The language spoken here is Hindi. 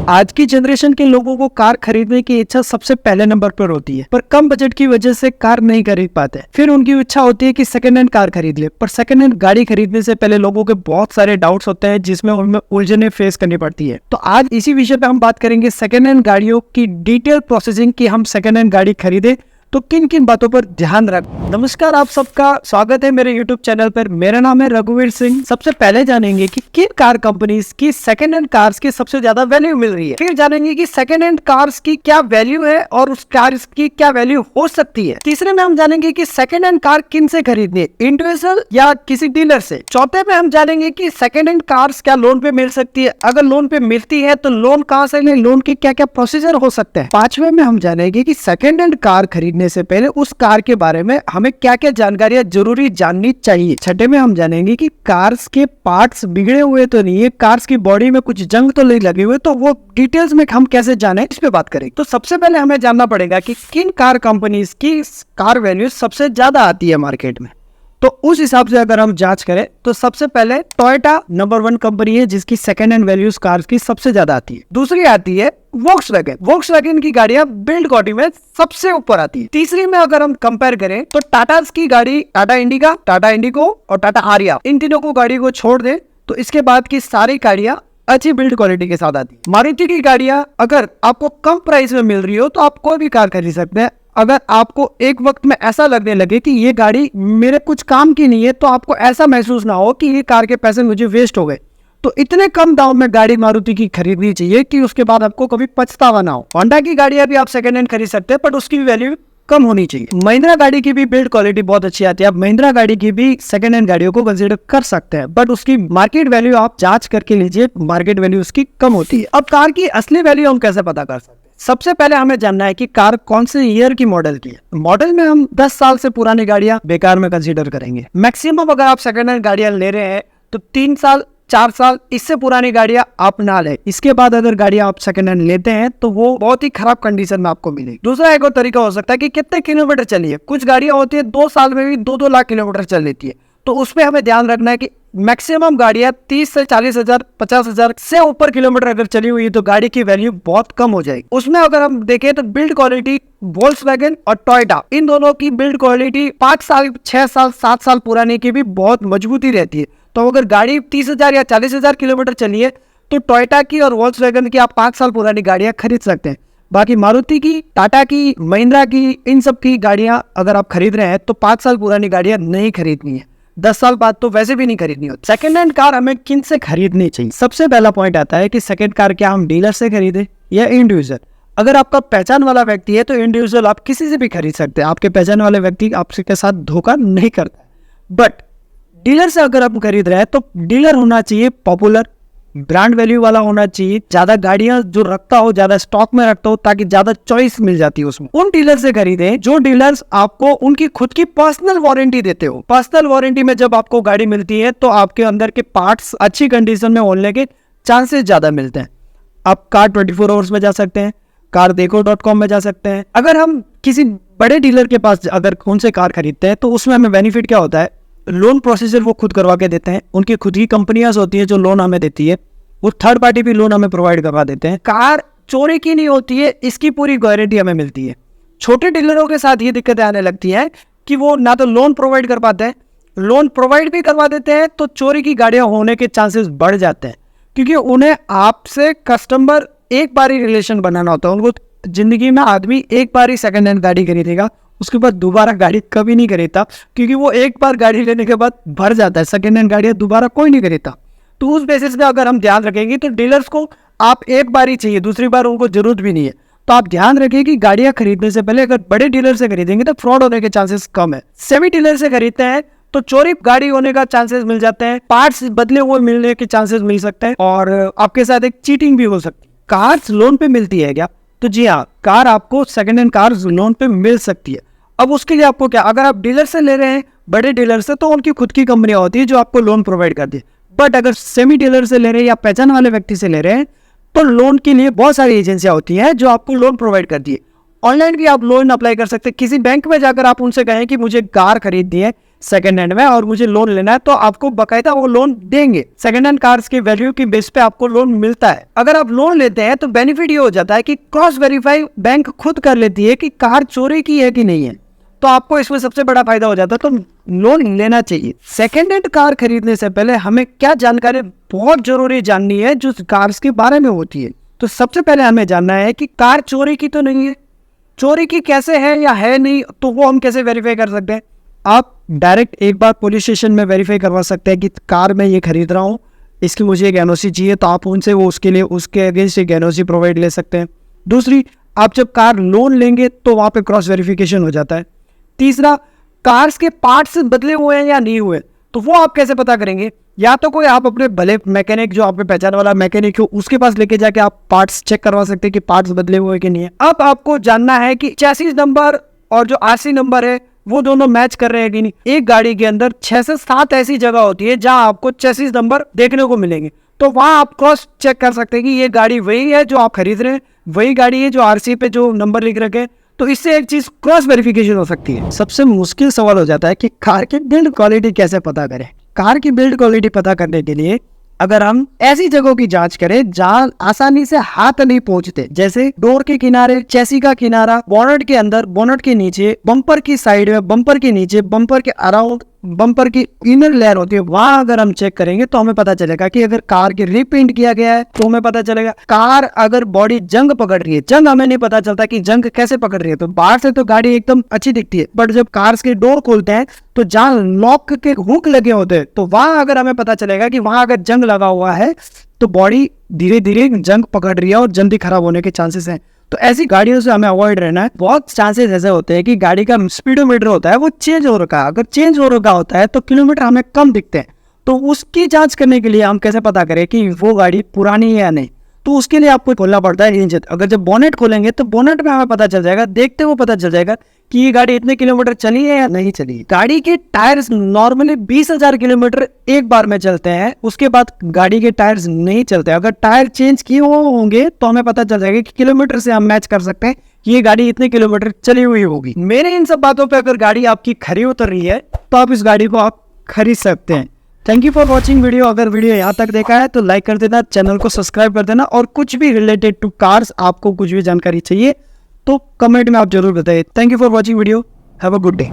आज की जनरेशन के लोगों को कार खरीदने की इच्छा सबसे पहले नंबर पर होती है, पर कम बजट की वजह से कार नहीं खरीद पाते। फिर उनकी इच्छा होती है कि सेकंड हैंड कार खरीद ले, पर सेकंड हैंड गाड़ी खरीदने से पहले लोगों के बहुत सारे डाउट्स होते हैं जिसमें उनमें उलझने फेस करनी पड़ती है। तो आज इसी विषय पे हम बात करेंगे सेकंड हैंड गाड़ियों की डिटेल प्रोसेसिंग की हम सेकंड हैंड गाड़ी खरीदे तो किन किन बातों पर ध्यान रख। नमस्कार, आप सबका स्वागत है मेरे YouTube चैनल पर। मेरा नाम है रघुवीर सिंह। सबसे पहले जानेंगे कि किन कार कंपनीज की सेकंड हैंड कार्स की सबसे ज्यादा वैल्यू मिल रही है। फिर जानेंगे कि सेकंड हैंड कार्स की क्या वैल्यू है और उस कार्स की क्या वैल्यू हो सकती है। तीसरे में हम जानेंगे कि सेकंड हैंड कार किन से खरीदनी है, इंडिविजुअल या किसी डीलर से। चौथे में हम जानेंगे कि सेकंड हैंड कार्स क्या लोन पे मिल सकती है, अगर लोन पे मिलती है तो लोन कहाँ से लें, लोन के क्या क्या प्रोसीजर हो सकते हैं। पांचवे में हम जानेंगे कि सेकंड हैंड कार खरीदने से पहले उस कार के बारे में हमें क्या क्या जानकारियां जरूरी जाननी चाहिए। छठे में हम जानेंगे कि कार्स के पार्ट्स बिगड़े हुए तो नहीं है, कार्स की बॉडी में कुछ जंग तो नहीं लगे हुए, तो वो डिटेल्स में हम कैसे जाने, इस पे बात करेंगे। तो सबसे पहले हमें जानना पड़ेगा कि किन कार कंपनीज की कार वैल्यू सबसे ज्यादा आती है मार्केट में। तो उस हिसाब से अगर हम जांच करें तो सबसे पहले टोयोटा नंबर 1 कंपनी है जिसकी सेकंड हैंड वैल्यूज कार्स की सबसे ज्यादा आती है। दूसरी आती है वोक्सवैगन। वोक्सवैगन की गाड़ियां बिल्ड क्वालिटी में सबसे ऊपर आती है। तीसरी में अगर हम कंपेयर करें तो टाटा की गाड़ी, टाटा इंडिका, टाटा इंडिगो और टाटा आरिया, इन तीनों को गाड़ी को छोड़ दे तो इसके बाद की सारी गाड़ियां अच्छी बिल्ड क्वालिटी के साथ आती है। मारुति की गाड़ियां अगर आपको कम प्राइस में मिल रही हो तो आप कोई भी कार खरीद सकते हैं। अगर आपको एक वक्त में ऐसा लगने लगे कि ये गाड़ी मेरे कुछ काम की नहीं है, तो आपको ऐसा महसूस ना हो कि ये कार के पैसे मुझे वेस्ट हो गए, तो इतने कम दाम में गाड़ी मारुति की खरीदनी चाहिए कि उसके बाद आपको कभी पछतावा ना हो। होंडा की गाड़ियां भी आप सेकंड हैंड खरीद सकते हैं, बट उसकी वैल्यू कम होनी चाहिए। महिंद्रा गाड़ी की भी बिल्ड क्वालिटी बहुत अच्छी आती है। आप महिंद्रा गाड़ी की भी सेकंड हैंड गाड़ियों को कंसीडर कर सकते हैं, बट उसकी मार्केट वैल्यू आप जांच करके लीजिए, मार्केट वैल्यू उसकी कम होती है। अब कार की असली वैल्यू हम कैसे पता कर सकते हैं? सबसे पहले हमें जानना है कि कार कौन से ईयर की मॉडल की है। मॉडल में हम 10 साल से पुरानी गाड़ियां बेकार में कंसीडर करेंगे। मैक्सिमम अगर आप सेकंड हैंड गाड़ियां ले रहे हैं तो 3 साल 4 साल इससे पुरानी गाड़ियां आप ना लें। इसके बाद अगर गाड़ियां आप सेकंड हैंड लेते हैं तो वो बहुत ही खराब कंडीशन में आपको मिलेगी। दूसरा एक और तरीका हो सकता है कि कितने किलोमीटर चली है। कुछ गाड़ियां होती है 2 साल में भी 2-2 लाख किलोमीटर चल लेती है, तो उसमें हमें ध्यान रखना है कि मैक्सिमम गाड़ियां 30 से 40 हजार 50 हजार से ऊपर किलोमीटर अगर चली हुई है तो गाड़ी की वैल्यू बहुत कम हो जाएगी। उसमें अगर हम देखें तो बिल्ड क्वालिटी वोल्क्सवैगन और टोयोटा, इन दोनों की बिल्ड क्वालिटी 5 साल 6 साल 7 साल पुराने की भी बहुत मजबूती रहती है। तो अगर गाड़ी 30,000 या 40,000 किलोमीटर चली है तो टोयोटा की और वोल्क्सवैगन की आप 5 साल पुरानी गाड़ियां खरीद सकते हैं। बाकी मारुति की, टाटा की, महिंद्रा की, इन सब की गाड़ियां अगर आप खरीद रहे हैं तो 5 साल पुरानी गाड़ियां नहीं खरीदनी है। 10 साल बाद तो वैसे भी नहीं खरीदनी होती। सेकंड हैंड कार हमें किन से खरीदनी चाहिए? सबसे पहला पॉइंट आता है कि सेकंड कार क्या हम डीलर से खरीदे या इंडिविजुअल। अगर आपका पहचान वाला व्यक्ति है तो इंडिविजुअल आप किसी से भी खरीद सकते हैं। आपके पहचान वाले व्यक्ति आपके साथ धोखा नहीं करता। बट डीलर से अगर आप खरीद रहे हैं तो डीलर होना चाहिए पॉपुलर, ब्रांड वैल्यू वाला होना चाहिए, ज्यादा गाड़ियां जो रखता हो, ज्यादा स्टॉक में रखता हो, ताकि ज्यादा चॉइस मिल जाती है उसमें। उन डीलर से खरीदें जो डीलर्स आपको उनकी खुद की पर्सनल वारंटी देते हो। पर्सनल वारंटी में जब आपको गाड़ी मिलती है तो आपके अंदर के पार्ट्स अच्छी कंडीशन में होने के चांसेस ज्यादा मिलते हैं। आप कार 24 आवर्स में जा सकते हैं, car-dekho.com में जा सकते हैं। अगर हम किसी बड़े डीलर के पास अगर उनसे कार खरीदते हैं तो उसमें हमें बेनिफिट क्या होता है? लोन प्रोसीजर वो खुद करवा के देते हैं। उनकी खुद की कंपनियां होती है जो लोन हमें देती है। वो थर्ड पार्टी भी लोन हमें प्रोवाइड करवा देते हैं। कार चोरी की नहीं होती है, इसकी पूरी गारंटी हमें मिलती है। छोटे डीलरों के साथ ये दिक्कतें आने लगती हैं कि वो ना तो लोन प्रोवाइड कर पाते हैं, लोन प्रोवाइड भी करवा देते हैं तो चोरी की गाड़ियां होने के चांसेस बढ़ जाते हैं, क्योंकि उन्हें आपसे कस्टमर एक बार ही रिलेशन बनाना होता है। उनको जिंदगी में आदमी एक बार ही सेकंड हैंड गाड़ी खरीदेगा, उसके बाद दोबारा गाड़ी कभी नहीं खरीदता, क्योंकि वो एक बार गाड़ी लेने के बाद भर जाता है। सेकंड हैंड गाड़ियां दोबारा कोई नहीं खरीदता। तो उस बेसिस पे अगर हम ध्यान रखेंगे तो डीलर्स को आप एक बार ही चाहिए, दूसरी बार उनको जरूरत भी नहीं है। तो आप ध्यान रखें कि गाड़ियां खरीदने से पहले अगर बड़े डीलर से खरीदेंगे तो फ्रॉड होने के चांसेस कम है। सेमी डीलर से खरीदते हैं तो चोरी गाड़ी होने का चांसेस मिल जाते हैं, पार्ट्स बदले हुए मिलने के चांसेस मिल सकते हैं और आपके साथ एक चीटिंग भी हो सकती है। कार लोन पे मिलती है क्या? तो जी हाँ, कार आपको सेकंड हैंड कार लोन पे मिल सकती है। अब उसके लिए आपको क्या, अगर आप डीलर से ले रहे हैं, बड़े डीलर से, तो उनकी खुद की कंपनियां होती है जो आपको लोन प्रोवाइड करती है। बट अगर सेमी डीलर से ले रहे हैं या पहचान वाले व्यक्ति से ले रहे हैं तो लोन के लिए बहुत सारी एजेंसियां होती हैं जो आपको लोन प्रोवाइड करती है। ऑनलाइन भी आप लोन अप्लाई कर सकते हैं। किसी बैंक में जाकर आप उनसे कहें कि मुझे कार खरीदनी है सेकंड हैंड में और मुझे लोन लेना है, तो आपको बकायदा वो लोन देंगे। सेकंड हैंड कार्स के वैल्यू की बेस पे आपको लोन मिलता है। अगर आप लोन लेते हैं तो बेनिफिट ये हो जाता है कि क्रॉस वेरीफाई बैंक खुद कर लेती है कि कार चोरी की है कि नहीं है, तो आपको इसमें सबसे बड़ा फायदा हो जाता है, तो लोन लेना चाहिए। सेकंड हैंड कार खरीदने से पहले हमें क्या जानकारी बहुत जरूरी जाननी है जो कार्स के बारे में होती है। तो सबसे पहले हमें जानना है कि कार चोरी की तो नहीं है, चोरी की कैसे है या है नहीं, तो वो हम कैसे वेरीफाई कर सकते हैं। आप डायरेक्ट एक बार पुलिस स्टेशन में वेरीफाई करवा सकते हैं कि कार मैं ये खरीद रहा हूँ, इसकी मुझे एक एनओसी चाहिए, तो आप उनसे वो उसके अगेंस्ट एक एनओसी प्रोवाइड ले सकते हैं। दूसरी, आप जब कार लोन लेंगे तो वहाँ पे क्रॉस वेरिफिकेशन हो जाता है। तीसरा, कार्स के पार्ट्स बदले हुए हैं या नहीं हुए, तो वो आप कैसे पता करेंगे। या तो कोई आप अपने भले मैकेनिक जो आपके पहचान वाला मैकेनिक हो उसके पास लेके जाके आप पार्ट्स चेक करवा सकते हैं कि पार्ट्स बदले हुए कि नहीं है। अब आपको जानना है कि चैसिस नंबर और जो आरसी नंबर है वो दोनों मैच कर रहे हैं कि नहीं। एक गाड़ी के अंदर 6 से 7 ऐसी जगह होती है जहां आपको चैसिस नंबर देखने को मिलेंगे, तो वहां आप क्रॉस चेक कर सकते हैं कि ये गाड़ी वही है जो आप खरीद रहे हैं, वही गाड़ी है जो आरसी पे जो नंबर लिख रखे हैं। तो इससे एक चीज क्रॉस वेरिफिकेशन हो सकती है। सबसे मुश्किल सवाल हो जाता है कि कार की बिल्ड क्वालिटी कैसे पता करें। कार की बिल्ड क्वालिटी पता करने के लिए अगर हम ऐसी जगहों की जांच करें जहां आसानी से हाथ नहीं पहुंचते, जैसे डोर के किनारे, चैसी का किनारा, बोनट के अंदर, बोनट के नीचे, बम्पर की साइड में, बम्पर के नीचे, बम्पर के अराउंड, बम्पर की इनर लेयर होती है, वहां अगर हम चेक करेंगे तो हमें पता चलेगा कि अगर कार की रीपेंट किया गया है तो हमें पता चलेगा। कार अगर बॉडी जंग पकड़ रही है, जंग हमें नहीं पता चलता कि जंग कैसे पकड़ रही है, तो बाहर से तो गाड़ी एकदम अच्छी दिखती है, बट जब कार्स के डोर खोलते हैं तो जहां लॉक के हुक लगे होते हैं तो वहां अगर हमें पता चलेगा कि वहां अगर जंग लगा हुआ है तो बॉडी धीरे धीरे जंग पकड़ रही है और जल्दी खराब होने के चांसेस हैं। तो ऐसी गाड़ियों से हमें अवॉइड रहना है। बहुत चांसेस ऐसे होते हैं कि गाड़ी का स्पीडोमीटर होता है वो चेंज हो रखा है, अगर चेंज हो रखा होता है तो किलोमीटर हमें कम दिखते हैं, तो उसकी जांच करने के लिए हम कैसे पता करें कि वो गाड़ी पुरानी है या नहीं, तो उसके लिए आपको खोलना पड़ता है इंजन। अगर जब बोनेट खोलेंगे तो बोनेट में हमें पता चल जाएगा, देखते हुए पता चल जाएगा कि ये गाड़ी इतने किलोमीटर चली है या नहीं चली। गाड़ी के टायर्स नॉर्मली 20,000 किलोमीटर एक बार में चलते हैं, उसके बाद गाड़ी के टायर्स नहीं चलते। अगर टायर चेंज किए होंगे तो हमें पता चल जाएगा कि किलोमीटर से हम मैच कर सकते हैं कि ये गाड़ी इतने किलोमीटर चली हुई होगी। मेरे इन सब बातों पर अगर गाड़ी आपकी खरी उतर रही है तो आप इस गाड़ी को आप खरीद सकते हैं। Thank you for watching video. अगर वीडियो यहाँ तक देखा है तो लाइक कर देना, चैनल को सब्सक्राइब कर देना, और कुछ भी रिलेटेड टू कार्स आपको कुछ भी जानकारी चाहिए तो कमेंट में आप जरूर बताइए। Thank you for watching video. Have a good day.